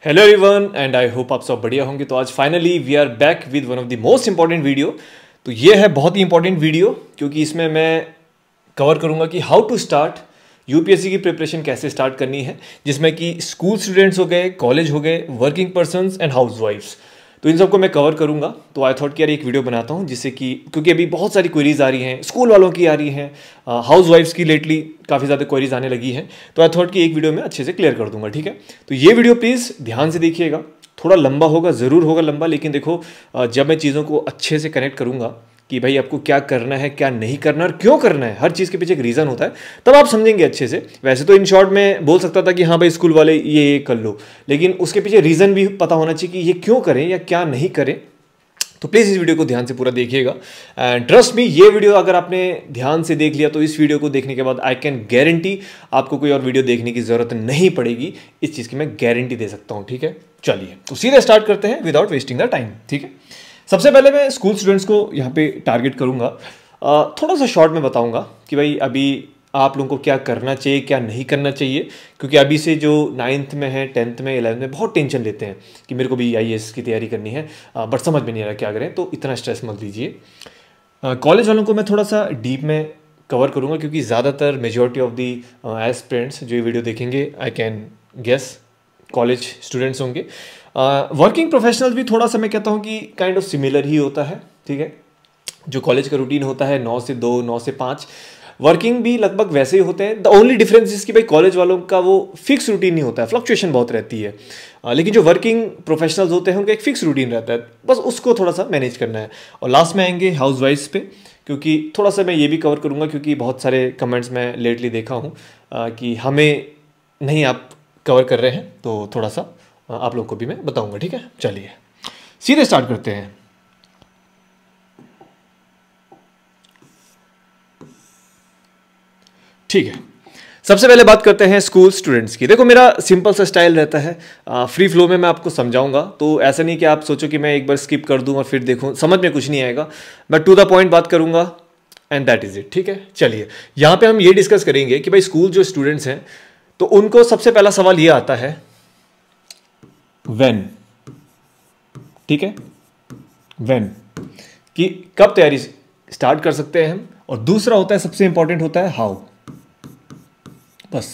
Hello everyone and I hope आप सब बढ़िया होंगे। तो आज finally we are back with one of the most important video. तो ये है बहुत ही इंपॉर्टेंट वीडियो क्योंकि इसमें मैं कवर करूंगा कि हाउ टू स्टार्ट यूपीएससी की प्रिपरेशन कैसे स्टार्ट करनी है, जिसमें कि स्कूल स्टूडेंट्स हो गए, कॉलेज हो गए, वर्किंग पर्सन्स एंड हाउस वाइफ्स। तो इन सबको मैं कवर करूंगा। तो आई थॉट कि यार एक वीडियो बनाता हूं जिससे कि क्योंकि अभी बहुत सारी क्वेरीज आ रही हैं, स्कूल वालों की आ रही हैं, हाउस वाइफ्स की लेटली काफ़ी ज़्यादा क्वेरीज आने लगी हैं। तो आई थॉट कि एक वीडियो में अच्छे से क्लियर कर दूंगा। ठीक है, तो ये वीडियो प्लीज़ ध्यान से देखिएगा। थोड़ा लंबा होगा, ज़रूर होगा लंबा, लेकिन देखो जब मैं चीज़ों को अच्छे से कनेक्ट करूंगा कि भाई आपको क्या करना है, क्या नहीं करना और क्यों करना है, हर चीज़ के पीछे एक रीज़न होता है, तब आप समझेंगे अच्छे से। वैसे तो इन शॉर्ट में बोल सकता था कि हाँ भाई स्कूल वाले ये कर लो, लेकिन उसके पीछे रीज़न भी पता होना चाहिए कि ये क्यों करें या क्या नहीं करें। तो प्लीज़ इस वीडियो को ध्यान से पूरा देखिएगा एंड ट्रस्ट मी, ये वीडियो अगर आपने ध्यान से देख लिया तो इस वीडियो को देखने के बाद आई कैन गारंटी आपको कोई और वीडियो देखने की ज़रूरत नहीं पड़ेगी। इस चीज़ की मैं गारंटी दे सकता हूँ। ठीक है, चलिए तो सीधे स्टार्ट करते हैं विदाउट वेस्टिंग द टाइम। ठीक है, सबसे पहले मैं स्कूल स्टूडेंट्स को यहाँ पे टारगेट करूँगा। थोड़ा सा शॉर्ट में बताऊँगा कि भाई अभी आप लोगों को क्या करना चाहिए, क्या नहीं करना चाहिए, क्योंकि अभी से जो 9th में है, 10th में, 11th में बहुत टेंशन लेते हैं कि मेरे को भी आईएएस की तैयारी करनी है, बट समझ में नहीं आ रहा क्या करें। तो इतना स्ट्रेस मत लीजिए। कॉलेज वालों को मैं थोड़ा सा डीप में कवर करूँगा क्योंकि ज़्यादातर मेजॉरिटी ऑफ दी एस्पिरेंट्स जो ये वीडियो देखेंगे I can guess college students होंगे। वर्किंग प्रोफेशनल्स भी थोड़ा सा मैं कहता हूँ कि काइंड ऑफ सिमिलर ही होता है। ठीक है, जो कॉलेज का रूटीन होता है 9 से 2, 9 से 5, वर्किंग भी लगभग वैसे ही होते हैं। द ओनली डिफरेंस इज कि भाई कॉलेज वालों का वो फिक्स रूटीन नहीं होता है, फ्लक्चुएशन बहुत रहती है। लेकिन जो वर्किंग प्रोफेशनल्स होते हैं उनका एक फिक्स रूटीन रहता है, बस उसको थोड़ा सा मैनेज करना है। और लास्ट में आएंगे हाउस वाइफ्स पे, क्योंकि थोड़ा सा मैं ये भी कवर करूँगा क्योंकि बहुत सारे कमेंट्स में लेटली देखा हूँ कि हमें नहीं आप कवर कर रहे हैं, तो थोड़ा सा आप लोग को भी मैं बताऊँगा। ठीक है, चलिए सीधे स्टार्ट करते हैं। ठीक है, सबसे पहले बात करते हैं स्कूल स्टूडेंट्स की। देखो मेरा सिंपल सा स्टाइल रहता है, फ्री फ्लो में मैं आपको समझाऊंगा। तो ऐसा नहीं कि आप सोचो कि मैं एक बार स्किप कर दूं और फिर देखूं, समझ में कुछ नहीं आएगा। मैं टू द पॉइंट बात करूंगा एंड दैट इज इट। ठीक है, चलिए यहाँ पे हम ये डिस्कस करेंगे कि भाई स्कूल जो स्टूडेंट्स हैं तो उनको सबसे पहला सवाल ये आता है व्हेन। ठीक है, व्हेन कि कब तैयारी स्टार्ट कर सकते हैं हम, और दूसरा होता है सबसे इंपॉर्टेंट होता है हाउ। बस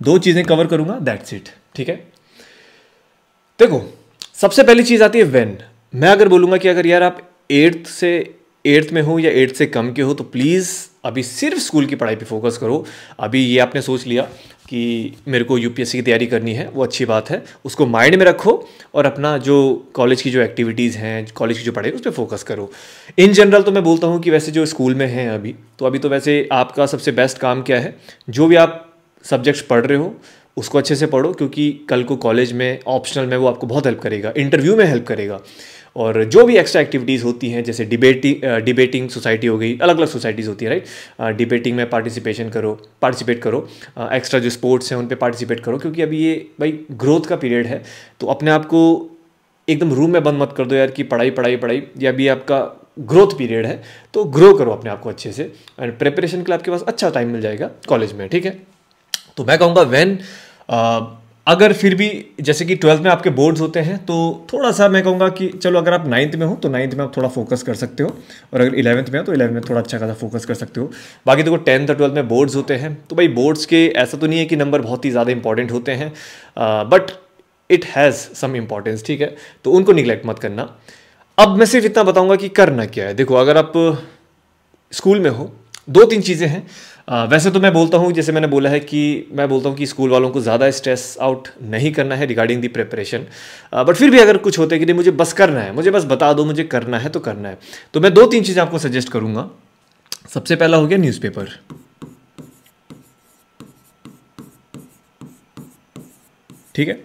दो चीजें कवर करूंगा, दैट्स इट। ठीक है, देखो सबसे पहली चीज आती है व्हेन। मैं अगर बोलूंगा कि अगर यार आप 8th में हो या 8th से कम के हो तो प्लीज़ अभी सिर्फ स्कूल की पढ़ाई पे फोकस करो। अभी ये आपने सोच लिया कि मेरे को यूपीएससी की तैयारी करनी है, वो अच्छी बात है, उसको माइंड में रखो और अपना जो कॉलेज की जो एक्टिविटीज़ हैं, कॉलेज की जो पढ़ाई उस पर फोकस करो। इन जनरल तो मैं बोलता हूँ कि वैसे जो स्कूल में हैं अभी तो वैसे आपका सबसे बेस्ट काम क्या है, जो भी आप सब्जेक्ट्स पढ़ रहे हो उसको अच्छे से पढ़ो, क्योंकि कल को कॉलेज में ऑप्शनल में वो आपको बहुत हेल्प करेगा, इंटरव्यू में हेल्प करेगा। और जो भी एक्स्ट्रा एक्टिविटीज़ होती हैं जैसे डिबेटिंग सोसाइटी हो गई, अलग अलग सोसाइटीज़ होती है राइट, डिबेटिंग में पार्टिसिपेट करो, एक्स्ट्रा जो स्पोर्ट्स हैं उन पे पार्टिसिपेट करो, क्योंकि अभी ये भाई ग्रोथ का पीरियड है। तो अपने आप को एकदम रूम में बंद मत कर दो यार कि पढ़ाई पढ़ाई पढ़ाई, या अभी आपका ग्रोथ पीरियड है तो ग्रो करो अपने आप को अच्छे से, एंड प्रिपरेशन के लिए आपके पास अच्छा टाइम मिल जाएगा कॉलेज में। ठीक है, तो मैं कहूँगा व्हेन। अगर फिर भी जैसे कि 12th में आपके बोर्ड्स होते हैं तो थोड़ा सा मैं कहूँगा कि चलो अगर आप 9th में हो तो 9th में आप थोड़ा फोकस कर सकते हो, और अगर 11th में हो तो 11th में थोड़ा अच्छा खासा फोकस कर सकते हो। बाकी देखो 10th और 12th में बोर्ड्स होते हैं, तो भाई बोर्ड्स के ऐसा तो नहीं है कि नंबर बहुत ही ज़्यादा इंपॉर्टेंट होते हैं, but it has some importance. ठीक है, तो उनको निगलेक्ट मत करना। अब मैं सिर्फ इतना बताऊँगा कि करना क्या है। देखो अगर आप स्कूल में हो, 2-3 चीज़ें हैं। वैसे तो मैं बोलता हूँ, जैसे मैंने बोला है कि मैं बोलता हूँ कि स्कूल वालों को ज़्यादा स्ट्रेस आउट नहीं करना है रिगार्डिंग दी प्रिपरेशन, बट फिर भी अगर कुछ होता है कि नहीं मुझे बस करना है, मुझे बस बता दो मुझे करना है तो करना है, तो मैं 2-3 चीज़ें आपको सजेस्ट करूँगा। सबसे पहला हो गया न्यूज़पेपर। ठीक है,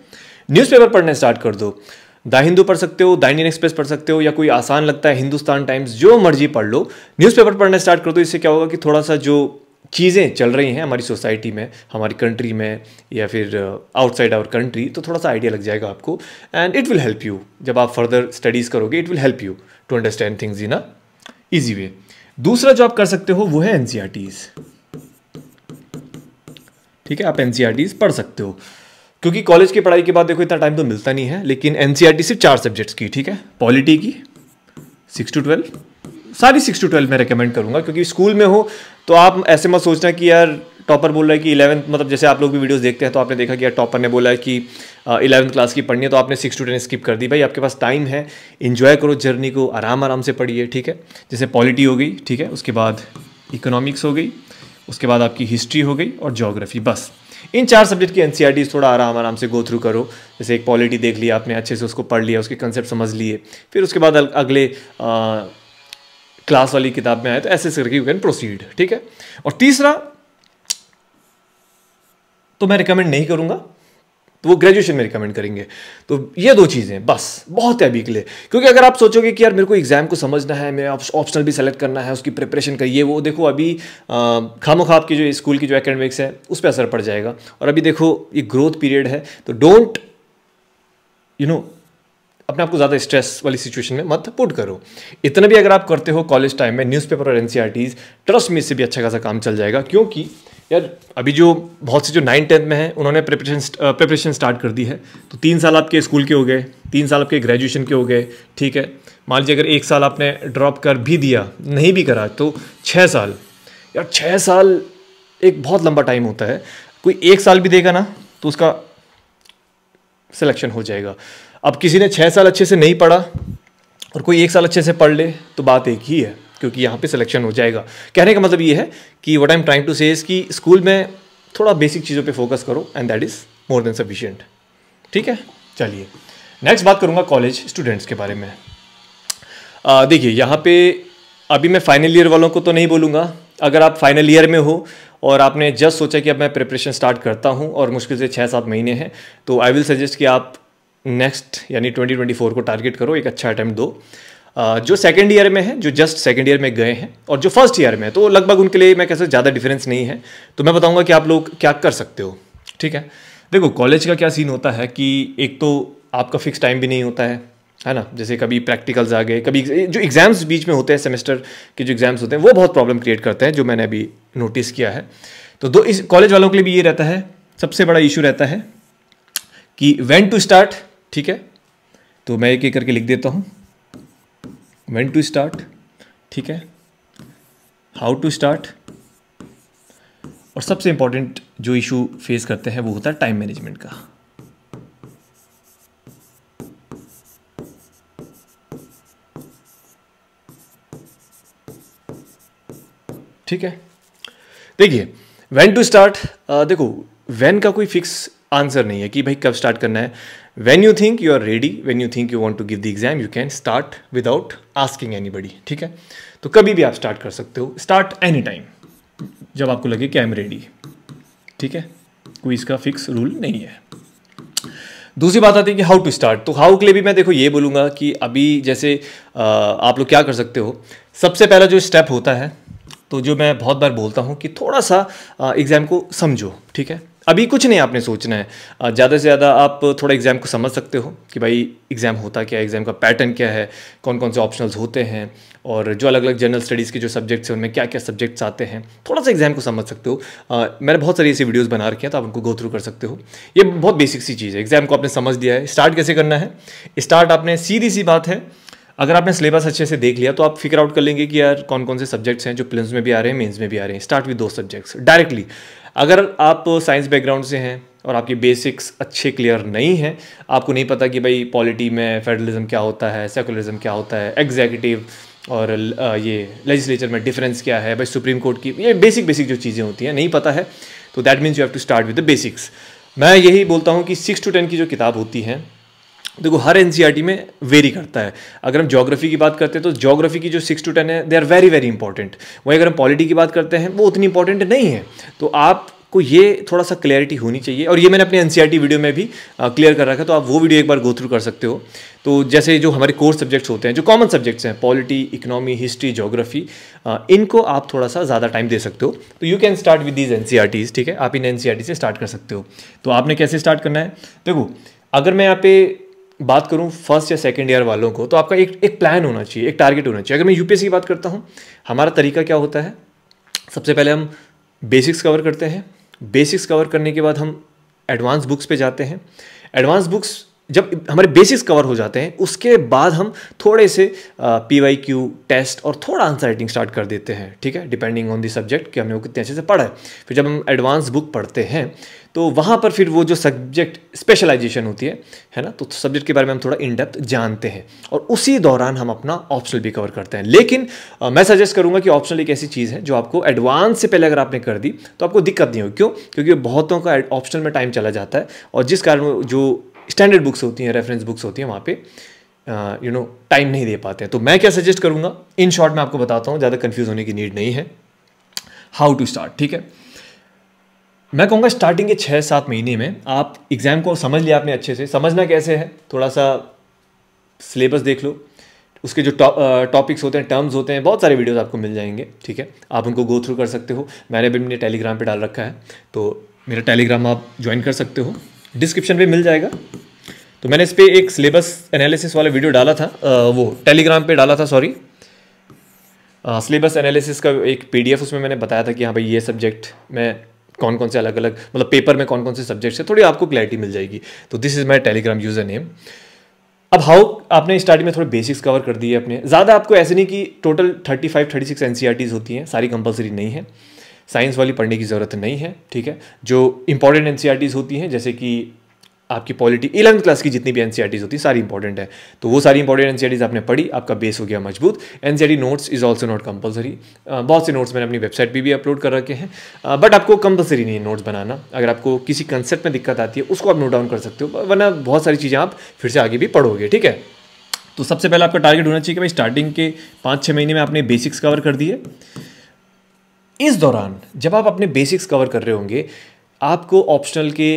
न्यूज़पेपर पढ़ना स्टार्ट कर दो। द हिंदू पढ़ सकते हो, द इंडियन एक्सप्रेस पढ़ सकते हो, या कोई आसान लगता है हिंदुस्तान टाइम्स, जो मर्जी पढ़ लो, न्यूज़पेपर पढ़ना स्टार्ट कर दो। इससे क्या होगा कि थोड़ा सा जो चीज़ें चल रही हैं हमारी सोसाइटी में, हमारी कंट्री में, या फिर आउटसाइड आवर कंट्री, तो थोड़ा सा आइडिया लग जाएगा आपको, and it will help you जब आप फर्दर स्टडीज़ करोगे। It will help you to understand things in a easy way. दूसरा जो आप कर सकते हो वो है एनसीईआरटीज़। ठीक है, आप एनसीईआरटीज़ पढ़ सकते हो। क्योंकि कॉलेज की पढ़ाई के बाद देखो इतना टाइम तो मिलता नहीं है, लेकिन एनसीईआरटी सिर्फ 4 सब्जेक्ट्स की, ठीक है, पॉलिटी की 6 to 12, सारी 6 to 12 मैं रेकमेंड करूंगा, क्योंकि स्कूल में हो तो आप ऐसे मत सोचना कि यार टॉपर बोल रहा है कि 11th, मतलब जैसे आप लोग भी वीडियोस देखते हैं तो आपने देखा कि यार टॉपर ने बोला है कि 11th क्लास की पढ़नी है तो आपने 6 to 10 स्किप कर दी। भाई आपके पास टाइम है, इन्जॉय करो जर्नी को, आराम आराम से पढ़िए, ठीक है। जैसे पॉलिटी हो गई, ठीक है, उसके बाद इकोनॉमिक्स हो गई, उसके बाद आपकी हिस्ट्री हो गई और ज्योग्राफी, बस इन 4 सब्जेक्ट की एनसीईआरटी थोड़ा आराम आराम से गो थ्रू करो। जैसे एक पॉलिटी देख लिया आपने, अच्छे से उसको पढ़ लिया, उसके कंसेप्ट समझ लिए, फिर उसके बाद अगले क्लास वाली किताब में आए तो ऐसे करके यू कैन प्रोसीड, ठीक है। और तीसरा तो मैं रिकमेंड नहीं करूंगा, तो वो ग्रेजुएशन में रिकमेंड करेंगे। तो ये 2 चीज़ें बस बहुत है अभी के लिए, क्योंकि अगर आप सोचोगे कि यार मेरे को एग्जाम को समझना है, मैं ऑप्शनल भी सेलेक्ट करना है, उसकी प्रिपरेशन करिए, वो देखो अभी खामोखा आपकी जो स्कूल की जो एकेडमिक्स है उस पर असर पड़ जाएगा। और अभी देखो ये ग्रोथ पीरियड है, तो डोंट अपने आप को ज़्यादा स्ट्रेस वाली सिचुएशन में मत पुट करो। इतना भी अगर आप करते हो कॉलेज टाइम में न्यूज़पेपर और एनसीईआरटीज़, ट्रस्ट में इससे भी अच्छा खासा काम चल जाएगा। क्योंकि यार अभी जो बहुत से जो 9th-10th में हैं उन्होंने प्रिपरेशन स्टार्ट कर दी है, तो 3 साल आपके स्कूल के हो गए, 3 साल आपके ग्रेजुएशन के हो गए, ठीक है। मान लीजिए अगर 1 साल आपने ड्रॉप कर भी दिया, नहीं भी करा, तो 6 साल, यार 6 साल एक बहुत लंबा टाइम होता है। कोई 1 साल भी देगा ना तो उसका सिलेक्शन हो जाएगा। अब किसी ने 6 साल अच्छे से नहीं पढ़ा और कोई 1 साल अच्छे से पढ़ ले तो बात एक ही है, क्योंकि यहाँ पे सिलेक्शन हो जाएगा। कहने का मतलब ये है कि what I am trying to say is कि स्कूल में थोड़ा बेसिक चीज़ों पे फोकस करो and that is more than sufficient, ठीक है। चलिए नेक्स्ट बात करूँगा कॉलेज स्टूडेंट्स के बारे में। देखिए यहाँ पे अभी मैं फाइनल ईयर वालों को तो नहीं बोलूँगा। अगर आप फाइनल ईयर में हो और आपने जस्ट सोचा कि अब मैं प्रिपरेशन स्टार्ट करता हूँ और मुश्किल से 6-7 महीने हैं, तो आई विल सजेस्ट कि आप नेक्स्ट यानी 2024 को टारगेट करो, एक अच्छा अटैम्प्ट दो। जो सेकंड ईयर में है, जो जस्ट सेकंड ईयर में गए हैं, और जो फर्स्ट ईयर में है, तो लगभग उनके लिए मैं कैसे ज़्यादा डिफरेंस नहीं है। तो मैं बताऊंगा कि आप लोग क्या कर सकते हो, ठीक है। देखो कॉलेज का क्या सीन होता है कि एक तो आपका फिक्स टाइम भी नहीं होता है ना। जैसे कभी प्रैक्टिकल्स आ गए, कभी जो एग्जाम्स बीच में होते हैं, सेमेस्टर के जो एग्जाम्स होते हैं वो बहुत प्रॉब्लम क्रिएट करते हैं, जो मैंने अभी नोटिस किया है। तो इस कॉलेज वालों के लिए भी ये रहता है, सबसे बड़ा इशू रहता है कि व्हेन टू स्टार्ट, ठीक है। तो मैं एक एक करके लिख देता हूँ, व्हेन टू स्टार्ट, ठीक है, हाउ टू स्टार्ट, और सबसे इंपॉर्टेंट जो इशू फेस करते हैं वो होता है टाइम मैनेजमेंट का। ठीक है, देखिए व्हेन टू स्टार्ट, देखो व्हेन का कोई फिक्स आंसर नहीं है कि भाई कब स्टार्ट करना है। When you think you are ready, when you think you want to give the exam, you can start without asking anybody, ठीक है। तो कभी भी आप स्टार्ट कर सकते हो, स्टार्ट एनी टाइम, जब आपको लगे कि आई एम रेडी, ठीक है। कोई इसका फिक्स रूल नहीं है। दूसरी बात आती है कि हाउ टू स्टार्ट। तो हाउ के लिए भी मैं देखो ये बोलूँगा कि अभी जैसे आप लोग क्या कर सकते हो। सबसे पहला जो स्टेप होता है, तो जो मैं बहुत बार बोलता हूँ कि थोड़ा सा एग्ज़ाम को समझो, ठीक है। अभी कुछ नहीं आपने सोचना है, ज़्यादा से ज़्यादा आप थोड़ा एग्ज़ाम को समझ सकते हो कि भाई एग्ज़ाम होता क्या है, एग्ज़ाम का पैटर्न क्या है, कौन कौन से ऑप्शनल्स होते हैं, और जो अलग अलग जनरल स्टडीज़ के जो सब्जेक्ट्स हैं उनमें क्या क्या सब्जेक्ट्स आते हैं। थोड़ा सा एग्ज़ाम को समझ सकते हो। मैंने बहुत सारी ऐसी वीडियोज़ बना रखी हैं, तो आप उनको गो थ्रू कर सकते हो। ये बहुत बेसिक सी चीज़ है। एग्ज़ाम को आपने समझ लिया है, स्टार्ट कैसे करना है। स्टार्ट आपने, सीधी सी बात है, अगर आपने सिलेबस अच्छे से देख लिया तो आप फिगर आउट कर लेंगे कि यार कौन कौन से सब्जेक्ट्स हैं जो प्रीलिम्स में भी आ रहे हैं, मेंस में भी आ रहे हैं। Start with 2 subjects directly. अगर आप साइंस बैकग्राउंड से हैं और आपके बेसिक्स अच्छे क्लियर नहीं हैं, आपको नहीं पता कि भाई पॉलिटी में फेडरलिज्म क्या होता है, सेकुलरिज्म क्या होता है, एग्जीक्यूटिव और ये लेजिस्लेचर में डिफरेंस क्या है, भाई सुप्रीम कोर्ट की, ये बेसिक जो चीज़ें होती हैं नहीं पता है, तो that means you have to start with the basics. मैं यही बोलता हूँ कि 6 to 10 की जो किताब होती हैं, देखो हर एनसीईआरटी में वेरी करता है। अगर हम ज्योग्राफी की बात करते हैं तो ज्योग्राफी की जो 6 to 10 है, they are very very important. वहीं अगर हम पॉलिटी की बात करते हैं वो उतनी इंपॉर्टेंट नहीं है। तो आपको ये थोड़ा सा क्लैरिटी होनी चाहिए, और ये मैंने अपने एनसीईआरटी वीडियो में भी क्लियर कर रखा है, तो आप वो वीडियो एक बार गो थ्रू कर सकते हो। तो जैसे जो हमारे कोर सब्जेक्ट्स होते हैं, जो कॉमन सब्जेक्ट्स हैं, पॉलिटी, इकोनॉमी, हिस्ट्री, ज्योग्राफी, इनको आप थोड़ा सा ज़्यादा टाइम दे सकते हो। तो you can start with these NCERTs, ठीक है। आप इन एनसीईआरटी से स्टार्ट कर सकते हो। तो आपने कैसे स्टार्ट करना है, देखो अगर मैं यहाँ पे बात करूं फर्स्ट या सेकंड ईयर वालों को, तो आपका एक प्लान होना चाहिए, एक टारगेट होना चाहिए। अगर मैं यूपीएससी की बात करता हूं, हमारा तरीका क्या होता है, सबसे पहले हम बेसिक्स कवर करते हैं। बेसिक्स कवर करने के बाद हम एडवांस बुक्स पे जाते हैं। एडवांस बुक्स जब हमारे बेसिक्स कवर हो जाते हैं उसके बाद हम थोड़े से PYQ टेस्ट और थोड़ा आंसर राइटिंग स्टार्ट कर देते हैं, ठीक है, डिपेंडिंग ऑन द सब्जेक्ट कि हमने वो कितने अच्छे से पढ़ा है। फिर जब हम एडवांस बुक पढ़ते हैं तो वहाँ पर फिर वो जो सब्जेक्ट स्पेशलाइजेशन होती है ना, तो सब्जेक्ट के बारे में हम थोड़ा इन डेप्थ जानते हैं और उसी दौरान हम अपना ऑप्शनल भी कवर करते हैं। लेकिन मैं सजेस्ट करूँगा कि ऑप्शनल एक ऐसी चीज़ है जो आपको एडवांस से पहले अगर आपने कर दी तो आपको दिक्कत नहीं होगी। क्यों? क्योंकि बहुतों का ऑप्शनल में टाइम चला जाता है और जिस कारण जो स्टैंडर्ड बुक्स होती हैं, रेफरेंस बुक्स होती हैं, वहाँ पे टाइम नहीं दे पाते हैं। तो मैं क्या सजेस्ट करूँगा, इन शॉर्ट मैं आपको बताता हूँ, ज़्यादा कंफ्यूज होने की नीड नहीं है। हाउ टू स्टार्ट, ठीक है। मैं कहूँगा स्टार्टिंग के 6-7 महीने में आप एग्ज़ाम को समझ लिया आपने अच्छे से। समझना कैसे है, थोड़ा सा सिलेबस देख लो, उसके जो टॉपिक्स होते हैं, टर्म्स होते हैं, बहुत सारे वीडियोस आपको मिल जाएंगे, ठीक है, आप उनको गो थ्रू कर सकते हो। मैंने भी अपने टेलीग्राम पे डाल रखा है, तो मेरा टेलीग्राम आप ज्वाइन कर सकते हो, डिस्क्रिप्शन पे मिल जाएगा। तो मैंने इस पर एक सिलेबस एनालिसिस वाला वीडियो डाला था, वो टेलीग्राम पे डाला था, सॉरी, सिलेबस एनालिसिस का एक PDF, उसमें मैंने बताया था कि हाँ भाई ये सब्जेक्ट में कौन कौन से अलग अलग, मतलब पेपर में कौन कौन से सब्जेक्ट्स है, थोड़ी आपको क्लैरिटी मिल जाएगी। तो this is my Telegram user name. अब हाउ आपने स्टार्टिंग में थोड़े बेसिक्स कवर कर दिए अपने, ज़्यादा आपको ऐसे नहीं कि टोटल 35-36 NCERTs होती हैं, सारी कंपलसरी नहीं है, साइंस वाली पढ़ने की ज़रूरत नहीं है, ठीक है। जो इंपॉर्टेंट NCERTs होती हैं जैसे कि आपकी पॉलिटी 11th क्लास की जितनी भी NCERTs होती है सारी इंपॉर्टेंट है, तो वो सारी इंपॉर्टेंट NCERTs आपने पढ़ी, आपका बेस हो गया मजबूत। NCERT notes is also not compulsory, बहुत से नोट्स मैंने अपनी वेबसाइट पे भी अपलोड कर रखे हैं, बट आपको कंपलसरी नहीं है नोट्स बनाना। अगर आपको किसी कंसेप्ट में दिक्कत आती है उसको आप नोट डाउन कर सकते हो, वरना बहुत सारी चीज़ें आप फिर से आगे भी पढ़ोगे, ठीक है। तो सबसे पहले आपका टारगेट होना चाहिए कि भाई स्टार्टिंग के 5-6 महीने में आपने बेसिक्स कवर कर दिए। इस दौरान जब आप अपने बेसिक्स कवर कर रहे होंगे, आपको ऑप्शनल के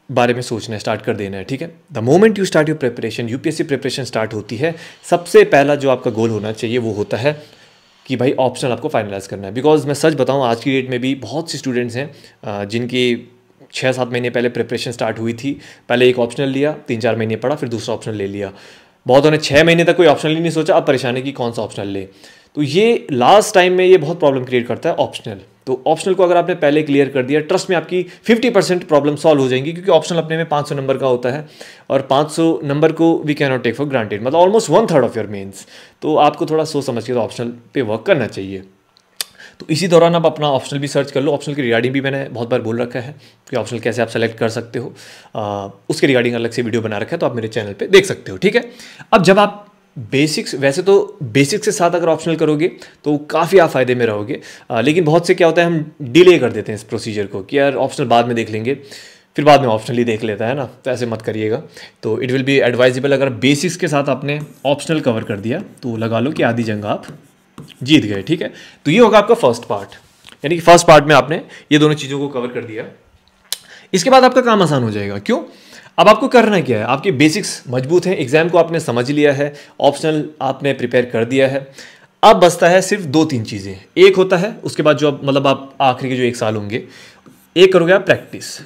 बारे में सोचना स्टार्ट कर देना है, ठीक है। The moment you start your preparation, UPSC preparation start होती है, सबसे पहला जो आपका गोल होना चाहिए वो होता है कि भाई ऑप्शनल आपको फाइनलाइज करना है। बिकॉज मैं सच बताऊं, आज की डेट में भी बहुत से स्टूडेंट्स हैं जिनकी 6-7 महीने पहले प्रिपरेशन स्टार्ट हुई थी, पहले एक ऑप्शनल लिया, 3-4 महीने पढ़ा, फिर दूसरा ऑप्शनल ले लिया। बहुतों ने 6 महीने तक कोई ऑप्शनल ही नहीं सोचा, अब परेशानी की कौन सा ऑप्शनल ले। तो ये लास्ट टाइम में ये बहुत प्रॉब्लम क्रिएट करता है ऑप्शनल। तो ऑप्शनल को अगर आपने पहले क्लियर कर दिया, ट्रस्ट में आपकी 50% प्रॉब्लम सॉल्व हो जाएंगी, क्योंकि ऑप्शनल अपने में 500 नंबर का होता है और 500 नंबर को we can not take for granted, मतलब ऑलमोस्ट 1/3 ऑफ योर मेंस। तो आपको थोड़ा सोच समझ के तो ऑप्शनल पे वर्क करना चाहिए। तो इसी दौरान आप अपना ऑप्शनल भी सर्च कर लो। ऑप्शनल की रिगार्डिंग भी मैंने बहुत बार बोल रखा है कि ऑप्शनल कैसे आप सेलेक्ट कर सकते हो, उसके रिगार्डिंग अलग से वीडियो बना रखा है, तो आप मेरे चैनल पे देख सकते हो, ठीक है। अब जब आप बेसिक्स, वैसे तो बेसिक्स के साथ अगर ऑप्शनल करोगे तो काफ़ी आप फायदे में रहोगे, लेकिन बहुत से क्या होता है, हम डिले कर देते हैं इस प्रोसीजर को कि यार ऑप्शनल बाद में देख लेंगे, फिर बाद में ऑप्शनल ही देख लेता है ना, तो ऐसे मत करिएगा। तो इट विल बी एडवाइजेबल, अगर बेसिक्स के साथ आपने ऑप्शनल कवर कर दिया तो लगा लो कि आधी जंग आप जीत गए, ठीक है। तो ये होगा आपका फर्स्ट पार्ट, यानी कि फर्स्ट पार्ट में आपने ये दोनों चीज़ों को कवर कर दिया। इसके बाद आपका काम आसान हो जाएगा। क्यों? अब आपको करना क्या है, आपके बेसिक्स मजबूत हैं, एग्जाम को आपने समझ लिया है, ऑप्शनल आपने प्रिपेयर कर दिया है, अब बचता है सिर्फ 2-3 चीज़ें। एक होता है उसके बाद जो मतलब आप आखिरी के जो 1 साल होंगे, एक करोगे आप प्रैक्टिस,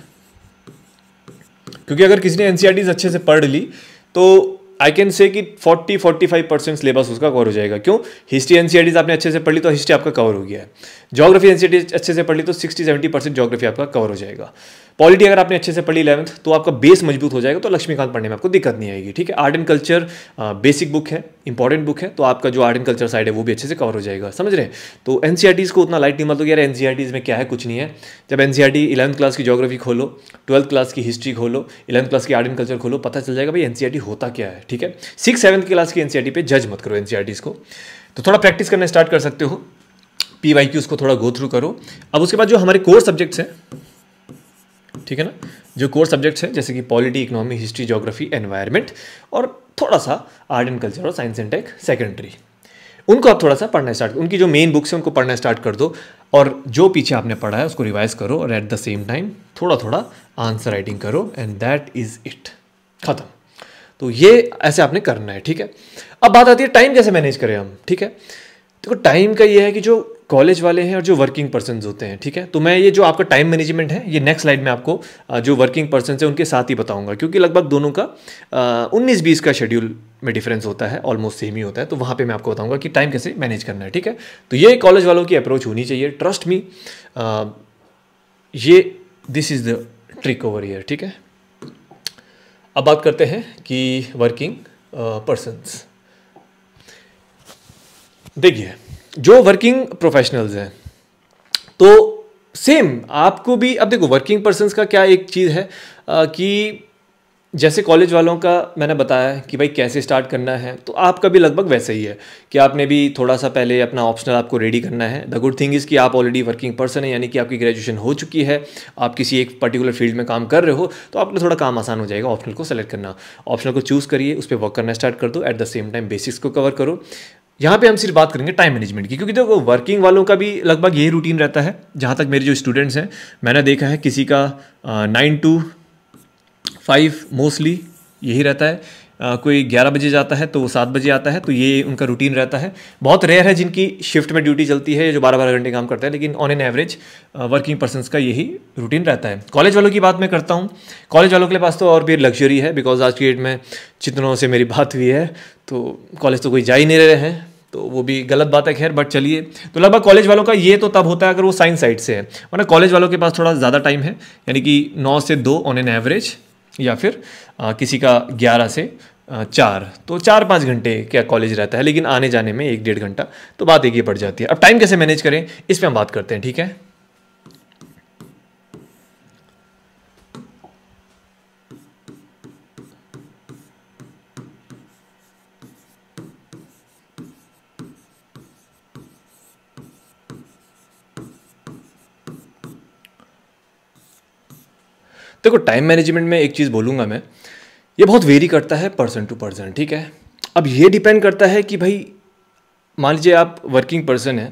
क्योंकि अगर किसी ने NCERTs अच्छे से पढ़ ली तो आई कैन से कि 40-45% सिलेबस उसका कवर हो जाएगा। क्यों? हिस्ट्री NCERTs आपने अच्छे से पढ़ ली तो हिस्ट्री आपका कवर हो गया है, ज्योग्राफी NCERTs अच्छे से पढ़ ली तो 60-70% ज्योग्राफी आपका कवर हो जाएगा, पॉलिटी अगर आपने अच्छे से पढ़ी 11th तो आपका बेस मजबूत हो जाएगा, तो लक्ष्मीकांत पढ़ने में आपको दिक्कत नहीं आएगी, ठीक है। Art and culture basic book है, इंपॉर्टेंट बुक है, तो आपका जो आर्ट एंड कल्चर साइड है वो भी अच्छे से कवर हो जाएगा, समझ रहे हैं। तो NCERTs को उतना लाइट नहीं मत लो यार NCERTs में क्या है, कुछ नहीं है। जब NCERT 11th क्लास की ज्योग्राफी खोलो, 12th क्लास की हिस्ट्री खोलो, 11th क्लास की आर्ट एंड कल्चर खोलो, पता चल जाएगा भाई NCERT होता क्या है, ठीक है। 6-7th क्लास की NCERT पे जज मत करो NCERTs को। तो थोड़ा प्रैक्टिस करना स्टार्ट कर सकते हो, PYQs को थोड़ा गो थ्रू करो। अब उसके बाद जो हमारे कोर सब्जेक्ट्स हैं, ठीक है ना, जो कोर सब्जेक्ट्स हैं जैसे कि polity, economy, history, geography, environment और थोड़ा सा आर्ट एंड कल्चर और साइंस एंड टेक सेकेंडरी, उनको आप थोड़ा सा पढ़ना स्टार्ट, उनकी जो मेन बुक्स हैं उनको पढ़ना स्टार्ट कर दो, और जो पीछे आपने पढ़ा है उसको रिवाइज करो, और एट द सेम टाइम थोड़ा थोड़ा आंसर राइटिंग करो, एंड दैट इज़ इट, खत्म। तो ये ऐसे आपने करना है, ठीक है। अब बात आती है टाइम कैसे मैनेज करें हम, ठीक है। देखो टाइम का ये है कि जो कॉलेज वाले हैं और जो वर्किंग पर्सन्स होते हैं, ठीक है, तो मैं ये जो आपका टाइम मैनेजमेंट है ये नेक्स्ट स्लाइड में आपको जो वर्किंग पर्सन्स हैं उनके साथ ही बताऊंगा, क्योंकि लगभग दोनों का 19-20 का शेड्यूल में डिफरेंस होता है, ऑलमोस्ट सेम ही होता है, तो वहाँ पे मैं आपको बताऊंगा कि टाइम कैसे मैनेज करना है, ठीक है। तो ये कॉलेज वालों की अप्रोच होनी चाहिए, ट्रस्ट मी, ये this is the trick over here, ठीक है। अब बात करते हैं कि वर्किंग पर्सन्स। देखिए, जो वर्किंग प्रोफेशनल्स हैं तो सेम आपको भी, अब देखो वर्किंग पर्सन्स का क्या एक चीज़ है कि जैसे कॉलेज वालों का मैंने बताया कि भाई कैसे स्टार्ट करना है, तो आपका भी लगभग वैसे ही है कि आपने भी थोड़ा सा पहले अपना ऑप्शनल आपको रेडी करना है। द गुड थिंग इज़ कि आप ऑलरेडी वर्किंग पर्सन है, यानी कि आपकी ग्रेजुएशन हो चुकी है, आप किसी एक पर्टिकुलर फील्ड में काम कर रहे हो, तो आपको थोड़ा काम आसान हो जाएगा ऑप्शनल को सेलेक्ट करना। ऑप्शनल को चूज़ करिए, उस पर वर्क करना स्टार्ट कर दो, at the same time basics को कवर करो। यहाँ पे हम सिर्फ बात करेंगे टाइम मैनेजमेंट की, क्योंकि देखो वर्किंग वालों का भी लगभग यही रूटीन रहता है। जहाँ तक मेरे जो स्टूडेंट्स हैं मैंने देखा है, किसी का 9 to 5 मोस्टली यही रहता है। कोई 11 बजे जाता है तो वो 7 बजे आता है, तो ये उनका रूटीन रहता है। बहुत रेयर है जिनकी शिफ्ट में ड्यूटी चलती है जो 12-12 घंटे काम करते हैं, लेकिन on an average working persons का यही रूटीन रहता है। कॉलेज वालों की बात मैं करता हूँ, कॉलेज वालों के पास तो और भी लग्जरी है, बिकॉज आज की डेट में जितनों से मेरी बात हुई है तो कॉलेज तो कोई जा ही नहीं रहे हैं, तो वो भी गलत बात है, खैर। बट चलिए, तो लगभग कॉलेज वालों का ये तो तब होता है अगर वो साइंस साइड से है, वरना कॉलेज वालों के पास थोड़ा ज़्यादा टाइम है, यानी कि 9 से 2 ऑन एन एवरेज, या फिर किसी का 11 से 4, तो 4-5 घंटे क्या कॉलेज रहता है, लेकिन आने जाने में 1-1.5 घंटा, तो बात एक ही पड़ जाती है। अब टाइम कैसे मैनेज करें इस पर हम बात करते हैं, ठीक है। देखो टाइम मैनेजमेंट में एक चीज़ बोलूँगा मैं, ये बहुत वेरी करता है पर्सन टू पर्सन, ठीक है। अब ये डिपेंड करता है कि भाई मान लीजिए आप वर्किंग पर्सन है,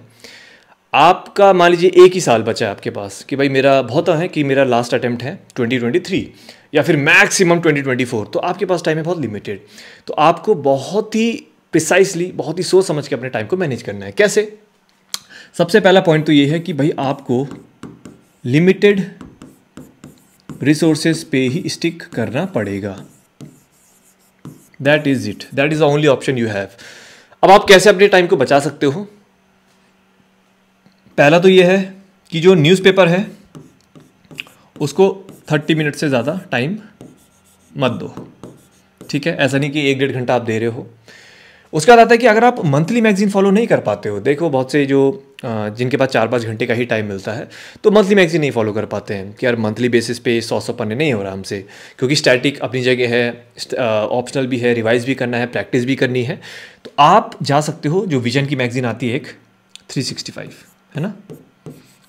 आपका मान लीजिए 1 ही साल बचा है आपके पास, कि भाई मेरा बहुत है कि मेरा लास्ट अटेम्प्ट है 2023 या फिर मैक्सिमम 2024, तो आपके पास टाइम है बहुत लिमिटेड। तो आपको बहुत ही प्रिसाइसली, बहुत ही सोच समझ के अपने टाइम को मैनेज करना है। कैसे? सबसे पहला पॉइंट तो ये है कि भाई आपको लिमिटेड रिसोर्सेज पे ही स्टिक करना पड़ेगा। That is it, that is the only option you have. अब आप कैसे अपने टाइम को बचा सकते हो? पहला तो ये है कि जो न्यूज़पेपर है उसको 30 मिनट से ज़्यादा टाइम मत दो, ठीक है। ऐसा नहीं कि 1-1.5 घंटा आप दे रहे हो। उसका बाद आता है कि अगर आप मंथली मैगजीन फॉलो नहीं कर पाते हो, देखो बहुत से जो जिनके पास 4-5 घंटे का ही टाइम मिलता है, तो मंथली मैगजीन नहीं फॉलो कर पाते हैं कि यार मंथली बेसिस पे 100 पन्ने नहीं हो रहा हमसे, क्योंकि स्टैटिक अपनी जगह है, ऑप्शनल भी है, रिवाइज भी करना है, प्रैक्टिस भी करनी है। तो आप जा सकते हो, जो विजन की मैगजीन आती है एक 365, है ना,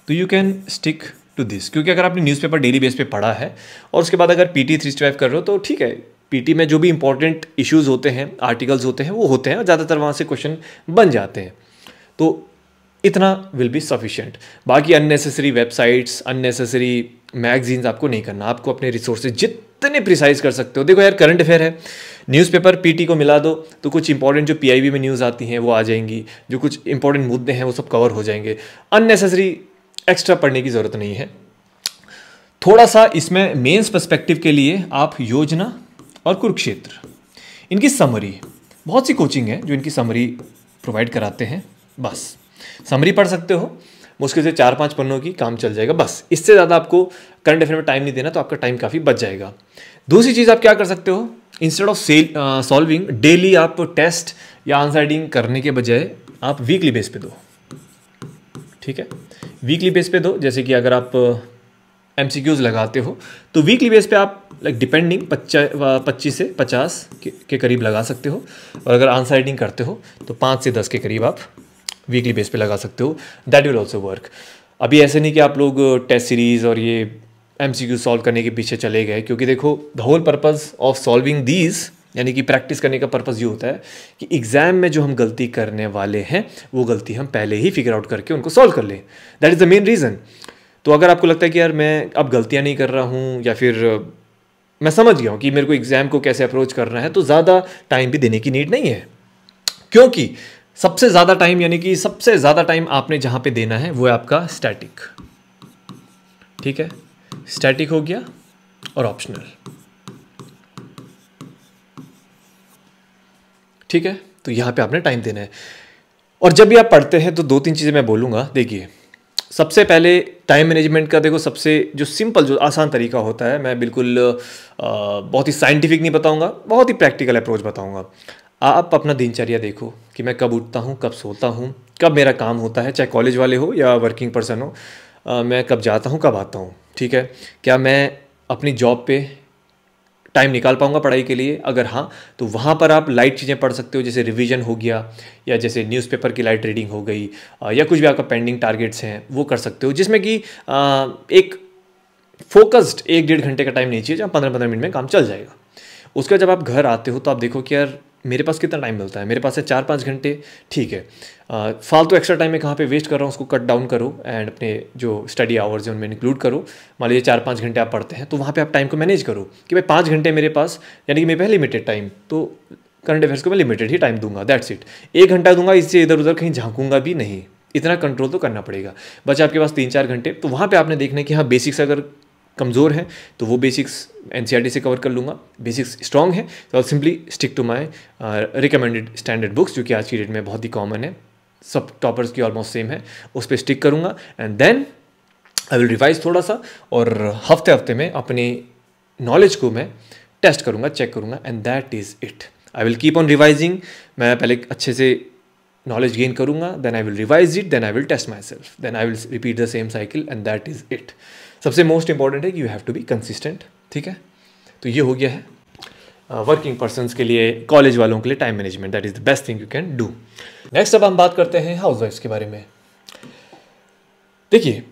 तो you can stick to this. क्योंकि अगर आपने न्यूज़पेपर डेली बेस पे पढ़ा है और उसके बाद अगर पीटी 365 कर रहे हो, तो ठीक है, पीटी में जो भी इंपॉर्टेंट इश्यूज होते हैं, आर्टिकल्स होते हैं, वो होते हैं और ज़्यादातर वहाँ से क्वेश्चन बन जाते हैं, तो इतना विल बी सफिशिएंट। बाकी अननेसेसरी वेबसाइट्स, अननेसेसरी मैगजीन्स आपको नहीं करना। आपको अपने रिसोर्सेज जितने प्रिसाइज कर सकते हो, देखो यार करंट अफेयर है, न्यूज़पेपर पीटी को मिला दो तो कुछ इंपॉर्टेंट जो पीआईबी में न्यूज़ आती हैं वो आ जाएंगी, जो कुछ इंपॉर्टेंट मुद्दे हैं वो सब कवर हो जाएंगे। अननेसेसरी एक्स्ट्रा पढ़ने की ज़रूरत नहीं है। थोड़ा सा इसमें मेंस पर्सपेक्टिव के लिए आप योजना और कुरुक्षेत्र, इनकी समरी, बहुत सी कोचिंग है जो इनकी समरी प्रोवाइड कराते हैं, बस समरी पढ़ सकते हो, मुश्किल से 4-5 पन्नों की काम चल जाएगा, बस। इससे ज़्यादा आपको करंट अफेयर में टाइम नहीं देना, तो आपका टाइम काफ़ी बच जाएगा। दूसरी चीज़ आप क्या कर सकते हो, इंस्टेड ऑफ सॉल्विंग डेली आप टेस्ट या आंसर राइटिंग करने के बजाय आप वीकली बेस पे दो, ठीक है। वीकली बेस पे दो, जैसे कि अगर आप MCQs लगाते हो तो वीकली बेस पे आप लाइक डिपेंडिंग 25 से 50 के करीब लगा सकते हो, और अगर आंसर राइटिंग करते हो तो 5 से 10 के करीब आप वीकली बेस पे लगा सकते हो। That will also work. अभी ऐसे नहीं कि आप लोग टेस्ट सीरीज और ये MCQ सॉल्व करने के पीछे चले गए, क्योंकि देखो the whole purpose of solving these, यानी कि प्रैक्टिस करने का पर्पज़ ये होता है कि एग्जाम में जो हम गलती करने वाले हैं वो गलती हम पहले ही फिगर आउट करके उनको सॉल्व कर लें। That is the main reason. तो अगर आपको लगता है कि यार मैं अब गलतियाँ नहीं कर रहा हूँ, या फिर मैं समझ गया हूँ कि मेरे को एग्ज़ाम को कैसे अप्रोच करना है, तो ज़्यादा टाइम भी देने की नीड नहीं है, क्योंकि सबसे ज़्यादा टाइम, यानी कि सबसे ज़्यादा टाइम आपने जहाँ पे देना है वो है आपका स्टैटिक, ठीक है। स्टैटिक हो गया और ऑप्शनल, ठीक है। तो यहाँ पे आपने टाइम देना है। और जब भी आप पढ़ते हैं तो 2-3 चीज़ें मैं बोलूँगा। देखिए, सबसे पहले टाइम मैनेजमेंट का देखो सबसे जो सिंपल जो आसान तरीका होता है, मैं बिल्कुल बहुत ही साइंटिफिक नहीं बताऊंगा, बहुत ही प्रैक्टिकल अप्रोच बताऊंगा। आप अपना दिनचर्या देखो कि मैं कब उठता हूँ, कब सोता हूँ, कब मेरा काम होता है, चाहे कॉलेज वाले हो या वर्किंग पर्सन हो। मैं कब जाता हूँ, कब आता हूँ, ठीक है। क्या मैं अपनी जॉब पे टाइम निकाल पाऊंगा पढ़ाई के लिए? अगर हाँ, तो वहाँ पर आप लाइट चीज़ें पढ़ सकते हो, जैसे रिवीजन हो गया, या जैसे न्यूज़पेपर की लाइट रीडिंग हो गई, या कुछ भी आपका पेंडिंग टारगेट्स हैं वो कर सकते हो, जिसमें कि एक फोकस्ड 1-1.5 घंटे का टाइम नहीं चाहिए, जहाँ 15-15 मिनट में काम चल जाएगा। उसके बाद जब आप घर आते हो तो आप देखो कि यार मेरे पास कितना टाइम मिलता है, मेरे पास है 4-5 घंटे, ठीक है। फालतू एक्स्ट्रा टाइम में कहाँ पे वेस्ट कर रहा हूँ, उसको कट डाउन करो एंड अपने जो स्टडी आवर्स हैं उनमें इंक्लूड करो। मान लीजिए 4-5 घंटे आप पढ़ते हैं, तो वहाँ पे आप टाइम को मैनेज करो कि भाई 5 घंटे मेरे पास, यानी कि मेरे पास लिमिटेड टाइम, तो करंट अफेयर्स को मैं लिमिटेड ही टाइम दूंगा, दैट्स इट। 1 घंटा दूंगा, इससे इधर उधर कहीं झांकूंगा भी नहीं। इतना कंट्रोल तो करना पड़ेगा। बचा आपके पास 3-4 घंटे, तो वहाँ पे आपने देखना है कि हाँ बेसिक्स अगर कमज़ोर है तो वो बेसिक्स एनसीईआरटी से कवर कर लूँगा। बेसिक्स स्ट्रॉन्ग है तो simply stick to my recommended standard books, जो कि आज की डेट में बहुत ही कॉमन है, सब टॉपर्स की ऑलमोस्ट सेम है, उस पर स्टिक करूँगा। And then I will revise थोड़ा सा, और हफ्ते हफ्ते में अपनी नॉलेज को मैं टेस्ट करूँगा, चेक करूँगा, and that is it. I will keep on revising. मैं पहले अच्छे से नॉलेज गेन करूँगा, then I will revise it, then I will test myself, then I will repeat the same cycle, and that is it. सबसे most important है कि you have to be consistent, ठीक है। तो ये हो गया है वर्किंग पर्सनस के लिए, कॉलेज वालों के लिए time management, that is the best thing you can do. Next अब हम बात करते हैं हाउस वाइफ्स के बारे में। देखिए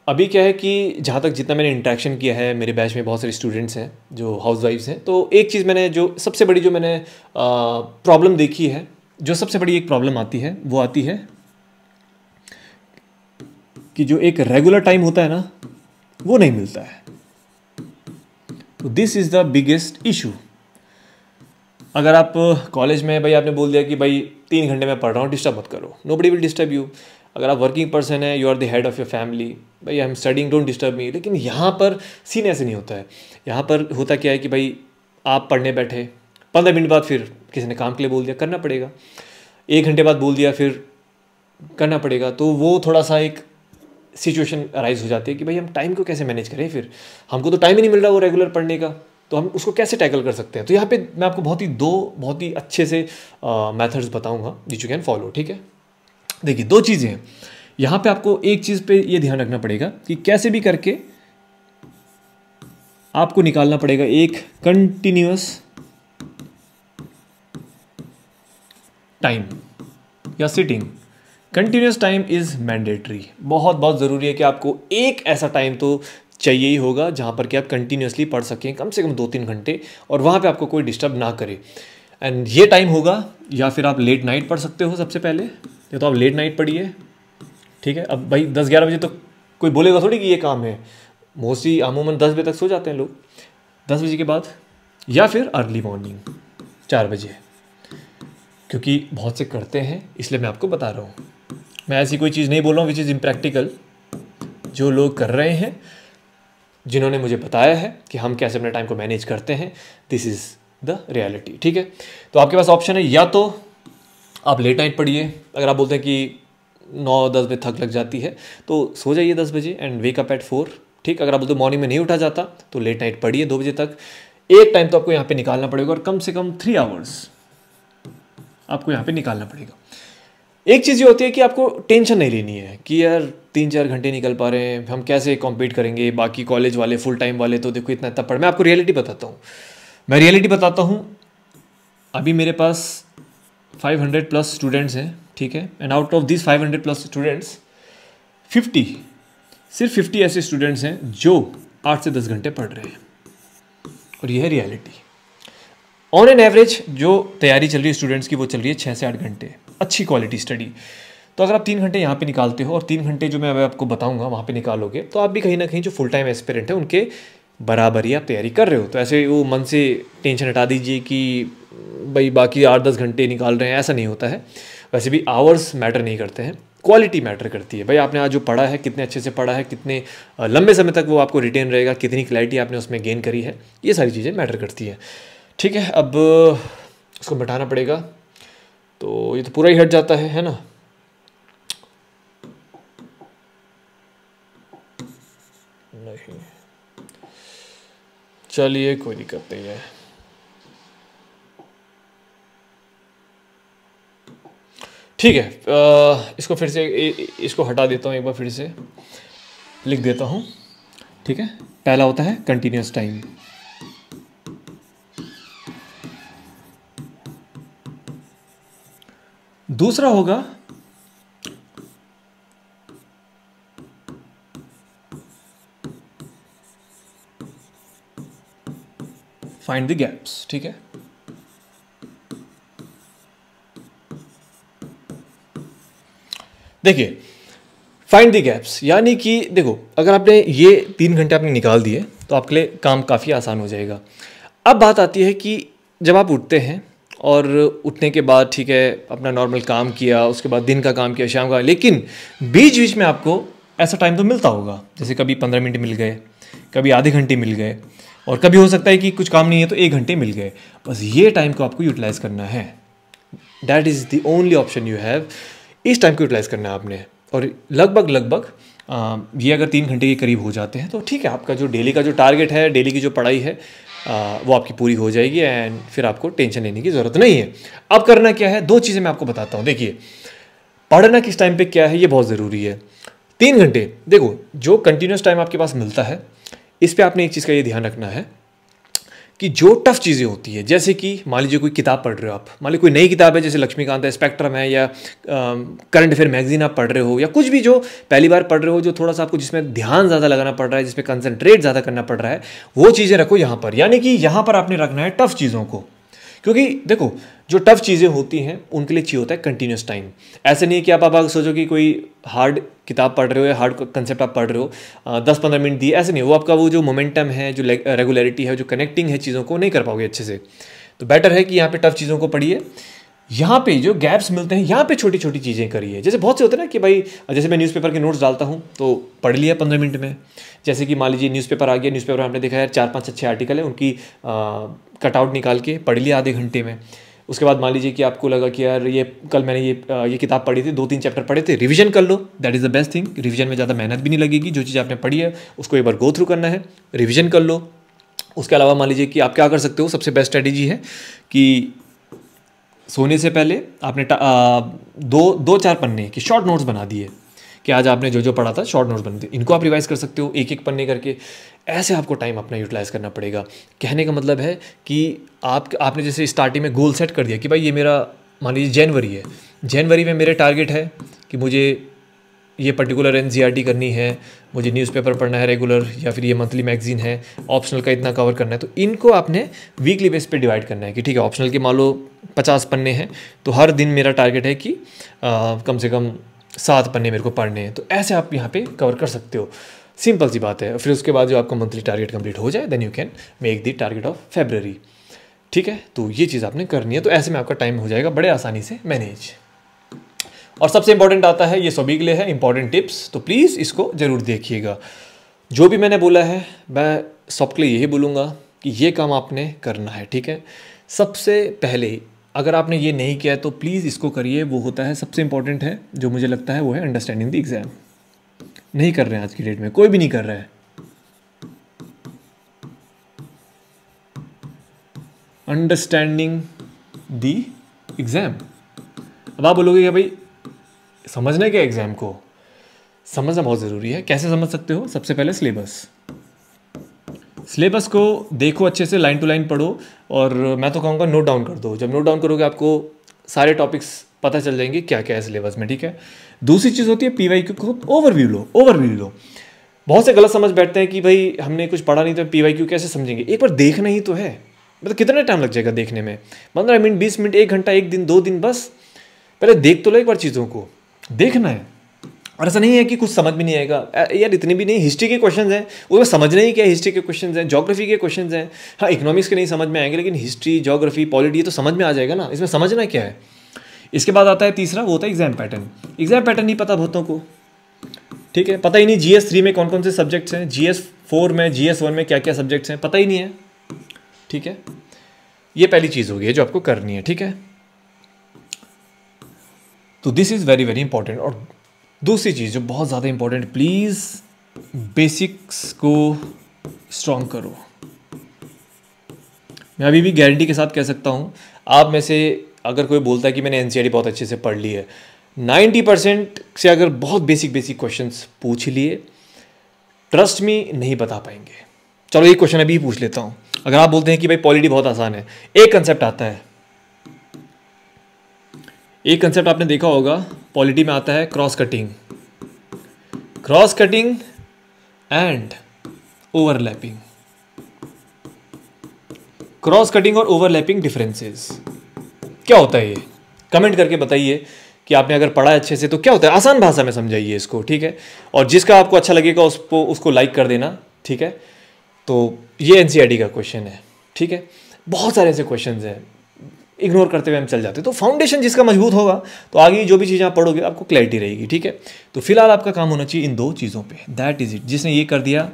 अभी क्या है कि जहाँ तक जितना मैंने इंटरेक्शन किया है, मेरे बैच में बहुत सारे स्टूडेंट्स हैं जो हाउस वाइफ्स हैं, तो एक चीज़ मैंने जो सबसे बड़ी जो मैंने प्रॉब्लम देखी है, जो सबसे बड़ी एक प्रॉब्लम आती है, वो आती है कि जो एक रेगुलर टाइम होता है ना, वो नहीं मिलता है। तो this is the biggest issue. अगर आप कॉलेज में भाई आपने बोल दिया कि भाई 3 घंटे मैं पढ़ रहा हूँ, डिस्टर्ब मत करो, नोबडी विल डिस्टर्ब यू। अगर आप वर्किंग पर्सन है, you are the head of your family, भाई I am studying, don't disturb me. लेकिन यहाँ पर सीन ऐसे नहीं होता है। यहाँ पर होता क्या है कि भाई आप पढ़ने बैठे, 15 मिनट बाद फिर किसी ने काम के लिए बोल दिया, करना पड़ेगा। 1 घंटे बाद बोल दिया, फिर करना पड़ेगा। तो वो थोड़ा सा एक सिचुएशन अराइज हो जाती है कि भाई हम टाइम को कैसे मैनेज करें, फिर हमको तो टाइम ही नहीं मिल रहा वो रेगुलर पढ़ने का, तो हम उसको कैसे टैकल कर सकते हैं। तो यहाँ पे मैं आपको बहुत ही अच्छे से मेथड्स बताऊंगा विच यू कैन फॉलो, ठीक है। देखिए 2 चीज़ें हैं यहाँ पे, आपको एक चीज़ पे ये ध्यान रखना पड़ेगा कि कैसे भी करके आपको निकालना पड़ेगा एक कंटिन्यूअस टाइम या sitting. Continuous time is mandatory, बहुत ज़रूरी है कि आपको एक ऐसा टाइम तो चाहिए ही होगा जहाँ पर कि आप कंटिन्यूसली पढ़ सकें, कम से कम 2-3 घंटे, और वहाँ पे आपको कोई डिस्टर्ब ना करे। एंड ये टाइम होगा, या फिर आप लेट नाइट पढ़ सकते हो सबसे पहले, या तो आप लेट नाइट पढ़िए, ठीक है। अब भाई 10-11 बजे तो कोई बोलेगा थोड़ी कि ये काम है, मोस्टली अमूमन 10 बजे तक सो जाते हैं लोग, 10 बजे के बाद, या फिर अर्ली मॉर्निंग 4 बजे, क्योंकि बहुत से करते हैं, इसलिए मैं आपको बता रहा हूँ। मैं ऐसी कोई चीज़ नहीं बोल रहा हूँ विच इज़ इम्प्रैक्टिकल। जो लोग कर रहे हैं, जिन्होंने मुझे बताया है कि हम कैसे अपने टाइम को मैनेज करते हैं, दिस इज़ द रियलिटी, ठीक है। तो आपके पास ऑप्शन है, या तो आप लेट नाइट पढ़िए, अगर आप बोलते हैं कि 9-10 बजे थक लग जाती है तो सो जाइए 10 बजे एंड वेक अप एट 4, ठीक। अगर आप बोलते मॉर्निंग में नहीं उठा जाता तो लेट नाइट पढ़िए 2 बजे तक। एक टाइम तो आपको यहाँ पे निकालना पड़ेगा, और कम से कम 3 आवर्स आपको यहाँ पे निकालना पड़ेगा। एक चीज़ ये होती है कि आपको टेंशन नहीं लेनी है कि यार 3-4 घंटे निकल पा रहे हैं, हम कैसे कॉम्पीट करेंगे, बाकी कॉलेज वाले फुल टाइम वाले तो देखो इतना पढ़। मैं आपको रियलिटी बताता हूँ, मैं रियलिटी बताता हूँ। अभी मेरे पास 500+ स्टूडेंट्स हैं, ठीक है। And out of this 500+ students 50 ऐसे स्टूडेंट्स हैं जो 8 से 10 घंटे पढ़ रहे हैं, और यह है रियलिटी। ऑन एन एवरेज जो तैयारी चल रही है स्टूडेंट्स की, वो चल रही है 6 से 8 घंटे, अच्छी क्वालिटी स्टडी। तो अगर आप 3 घंटे यहाँ पे निकालते हो और 3 घंटे जो मैं अब आपको बताऊंगा वहाँ पे निकालोगे, तो आप भी कहीं ना कहीं जो फुल टाइम एस्पिरेंट है उनके बराबर ही आप तैयारी कर रहे हो। तो ऐसे वो मन से टेंशन हटा दीजिए कि भाई बाकी 8-10 घंटे निकाल रहे हैं, ऐसा नहीं होता है। वैसे भी आवर्स मैटर नहीं करते हैं, क्वालिटी मैटर करती है। भाई आपने आज जो पढ़ा है, कितने अच्छे से पढ़ा है, कितने लंबे समय तक वो आपको रिटेन रहेगा, कितनी क्लैरिटी आपने उसमें गेन करी है, ये सारी चीज़ें मैटर करती हैं, ठीक है। अब उसको मिटाना पड़ेगा, तो ये तो पूरा ही हट जाता है ना। नहीं, चलिए कोई दिक्कत नहीं है। ठीक है, इसको फिर से इसको हटा देता हूँ, एक बार फिर से लिख देता हूँ। ठीक है, पहला होता है कंटिन्यूस टाइम, दूसरा होगा फाइंड द गैप्स। ठीक है, देखिए फाइंड द गैप्स यानी कि देखो, अगर आपने ये 3 घंटे आपने निकाल दिए तो आपके लिए काम काफ़ी आसान हो जाएगा। अब बात आती है कि जब आप उठते हैं और उठने के बाद ठीक है अपना नॉर्मल काम किया, उसके बाद दिन का काम किया, शाम का, लेकिन बीच बीच में आपको ऐसा टाइम तो मिलता होगा, जैसे कभी 15 मिनट मिल गए, कभी आधे घंटे मिल गए, और कभी हो सकता है कि कुछ काम नहीं है तो 1 घंटे मिल गए। बस ये टाइम को आपको यूटिलाइज़ करना है, that is the only option you have. इस टाइम को यूटिलाइज़ करना है आपने, और लगभग ये अगर 3 घंटे के करीब हो जाते हैं तो ठीक है, आपका जो डेली का जो टारगेट है, डेली की जो पढ़ाई है वो आपकी पूरी हो जाएगी, एंड फिर आपको टेंशन लेने की ज़रूरत नहीं है। अब करना क्या है, 2 चीज़ें मैं आपको बताता हूँ। देखिए, पढ़ना किस टाइम पे क्या है ये बहुत ज़रूरी है। 3 घंटे, देखो जो कंटिन्यूस टाइम आपके पास मिलता है, इस पर आपने एक चीज़ का ये ध्यान रखना है कि जो टफ चीज़ें होती है, जैसे कि मान लीजिए कोई किताब पढ़ रहे हो आप, मान लीजिए कोई नई किताब है, जैसे लक्ष्मीकांत है, स्पेक्ट्रम है, या करंट अफेयर मैगजीन आप पढ़ रहे हो, या कुछ भी जो पहली बार पढ़ रहे हो, जो थोड़ा सा आपको जिसमें ध्यान ज़्यादा लगाना पड़ रहा है, जिसमें कंसंट्रेट ज़्यादा करना पड़ रहा है, वो चीज़ें रखो यहाँ पर। यानी कि यहाँ पर आपने रखना है टफ चीज़ों को, क्योंकि देखो जो टफ चीज़ें होती हैं उनके लिए चाहिए होता है कंटिन्यूस टाइम। ऐसे नहीं कि आप अगर सोचो कि कोई हार्ड किताब पढ़ रहे हो या हार्ड कंसेप्ट आप पढ़ रहे हो, 10-15 मिनट दिए, ऐसे नहीं, वो आपका वो जो मोमेंटम है, जो रेगुलरिटी है, जो कनेक्टिंग है चीज़ों को, नहीं कर पाओगे अच्छे से। तो बेटर है कि यहाँ पे टफ चीज़ों को पढ़िए, यहाँ पे जो गैप्स मिलते हैं यहाँ पे छोटी छोटी चीज़ें करिए। जैसे बहुत से होते हैं ना कि भाई, जैसे मैं न्यूज़पेपर के नोट्स डालता हूँ तो पढ़ लिया 15 मिनट में। जैसे कि मान लीजिए न्यूज़पेपर आ गया, न्यूज़पेपर में आपने देखा यार 4-5 अच्छे आर्टिकल है, उनकी कटआउट निकाल के पढ़ लिया आधे घंटे में। उसके बाद मान लीजिए कि आपको लगा कि यार ये कल मैंने ये किताब पढ़ी थी, 2-3 चैप्टर पढ़े थे, रिवीजन कर लो, that is the best thing. Revision में ज़्यादा मेहनत भी नहीं लगेगी, जो चीज़ आपने पढ़ी है उसको एक बार गो थ्रू करना है, रिवीजन कर लो। उसके अलावा मान लीजिए कि आप क्या कर सकते हो, सबसे बेस्ट स्ट्रेटेजी है कि सोने से पहले आपने 2-4 पन्ने की शॉर्ट नोट्स बना दिए कि आज आपने जो जो पढ़ा था शॉर्ट नोट्स बने थे, इनको आप रिवाइज कर सकते हो एक पन्ने करके। ऐसे आपको टाइम अपना यूटिलाइज़ करना पड़ेगा। कहने का मतलब है कि आपने जैसे स्टार्टिंग में गोल सेट कर दिया कि भाई ये मेरा मान लीजिए जनवरी है, जनवरी में मेरे टारगेट है कि मुझे ये पर्टिकुलर एनसीईआरटी करनी है, मुझे न्यूज़पेपर पढ़ना है रेगुलर, या फिर ये मंथली मैगजीन है, ऑप्शनल का इतना कवर करना है। तो इनको आपने वीकली बेस पे डिवाइड करना है कि ठीक है ऑप्शनल के मान लो 50 पन्ने हैं, तो हर दिन मेरा टारगेट है कि कम से कम 7 पन्ने मेरे को पढ़ने हैं। तो ऐसे आप यहाँ पे कवर कर सकते हो, सिंपल सी बात है। फिर उसके बाद जो आपका मंथली टारगेट कंप्लीट हो जाए, then you can make the target of February. ठीक है, तो ये चीज़ आपने करनी है। तो ऐसे में आपका टाइम हो जाएगा बड़े आसानी से मैनेज। और सबसे इंपॉर्टेंट आता है, ये सभी के लिए है इंपॉर्टेंट टिप्स, तो प्लीज़ इसको ज़रूर देखिएगा। जो भी मैंने बोला है मैं सबके लिए यही बोलूँगा कि ये काम आपने करना है। ठीक है, सबसे पहले अगर आपने ये नहीं किया है तो प्लीज़ इसको करिए। वो होता है सबसे इंपॉर्टेंट है, जो मुझे लगता है वो है अंडरस्टैंडिंग द एग्ज़ाम। नहीं कर रहे हैं आज की डेट में, कोई भी नहीं कर रहा है। Understanding the exam. अब आप बोलोगे कि भाई समझना क्या एग्ज़ाम को, समझना बहुत ज़रूरी है। कैसे समझ सकते हो? सबसे पहले सिलेबस को देखो अच्छे से, लाइन टू लाइन पढ़ो, और मैं तो कहूँगा नोट डाउन कर दो। जब नोट डाउन करोगे आपको सारे टॉपिक्स पता चल जाएंगे क्या क्या है सिलेबस में। ठीक है, दूसरी चीज़ होती है पीवाईक्यू को ओवरव्यू लो। बहुत से गलत समझ बैठते हैं कि भाई हमने कुछ पढ़ा नहीं तो पीवाईक्यू कैसे समझेंगे। एक बार देखना ही तो है, मतलब कितना टाइम लग जाएगा देखने में? 15 मिनट, 20 मिनट, 1 घंटा, 1 दिन, 2 दिन, बस पहले देख तो लो एक बार, चीज़ों को देखना है। और ऐसा नहीं है कि कुछ समझ में नहीं आएगा यार, इतने भी नहीं। हिस्ट्री के क्वेश्चंस हैं, वो समझना ही क्या है, हिस्ट्री के क्वेश्चंस हैं, ज्योग्राफी के क्वेश्चंस हैं। हाँ, इकोनॉमिक्स के नहीं समझ में आएंगे, लेकिन हिस्ट्री, ज्योग्राफी, पॉलिटी तो समझ में आ जाएगा ना, इसमें समझना क्या है। इसके बाद आता है तीसरा, वो होता है एग्जाम पैटर्न। एग्जाम पैटर्न नहीं पता बहुतों को, ठीक है, पता ही नहीं GS 3 में कौन कौन से सब्जेक्ट्स हैं, GS 4 में, GS 1 में क्या क्या सब्जेक्ट्स हैं, पता ही नहीं है। ठीक है, ये पहली चीज़ होगी जो आपको करनी है। ठीक है, तो this is very very important. और दूसरी चीज़ जो बहुत ज़्यादा इंपॉर्टेंट, प्लीज़ बेसिक्स को स्ट्रॉन्ग करो। मैं अभी भी गारंटी के साथ कह सकता हूँ, आप में से अगर कोई बोलता है कि मैंने एनसीईआरटी बहुत अच्छे से पढ़ ली है, 90% से अगर बहुत बेसिक क्वेश्चंस पूछ लिए, ट्रस्ट मी नहीं बता पाएंगे। चलो एक क्वेश्चन अभी पूछ लेता हूँ। अगर आप बोलते हैं कि भाई पॉलिटी बहुत आसान है, एक कंसेप्ट आता है, एक कंसेप्ट आपने देखा होगा पॉलिटी में आता है, cross cutting and overlapping. Cross cutting और ओवरलैपिंग डिफरेंसेस क्या होता है, ये कमेंट करके बताइए कि आपने अगर पढ़ा है अच्छे से तो क्या होता है, आसान भाषा में समझाइए इसको, ठीक है। और जिसका आपको अच्छा लगेगा उसको लाइक कर देना, ठीक है। तो ये एनसीईआरटी का क्वेश्चन है, ठीक है। बहुत सारे ऐसे क्वेश्चंस हैं, इग्नोर करते हुए हम चल जाते हैं। तो फाउंडेशन जिसका मजबूत होगा तो आगे जो भी चीज़ें आप पढ़ोगे आपको क्लैरिटी रहेगी, ठीक है। तो फिलहाल आपका काम होना चाहिए इन 2 चीज़ों पे, दैट इज़ इट। जिसने ये कर दिया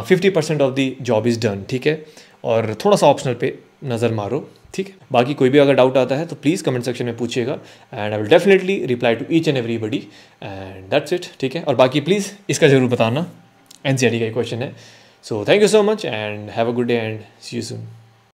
50% of the job is done, ठीक है। और थोड़ा सा ऑप्शनल पे नज़र मारो, ठीक है। बाकी कोई भी अगर डाउट आता है तो प्लीज़ कमेंट सेक्शन में पूछिएगा, and I will definitely reply to each and everybody, and that's it, ठीक है। और बाकी प्लीज़ इसका ज़रूर बताना, एनसीईआरटी का क्वेश्चन है। So thank you so much and have a good day and see you soon.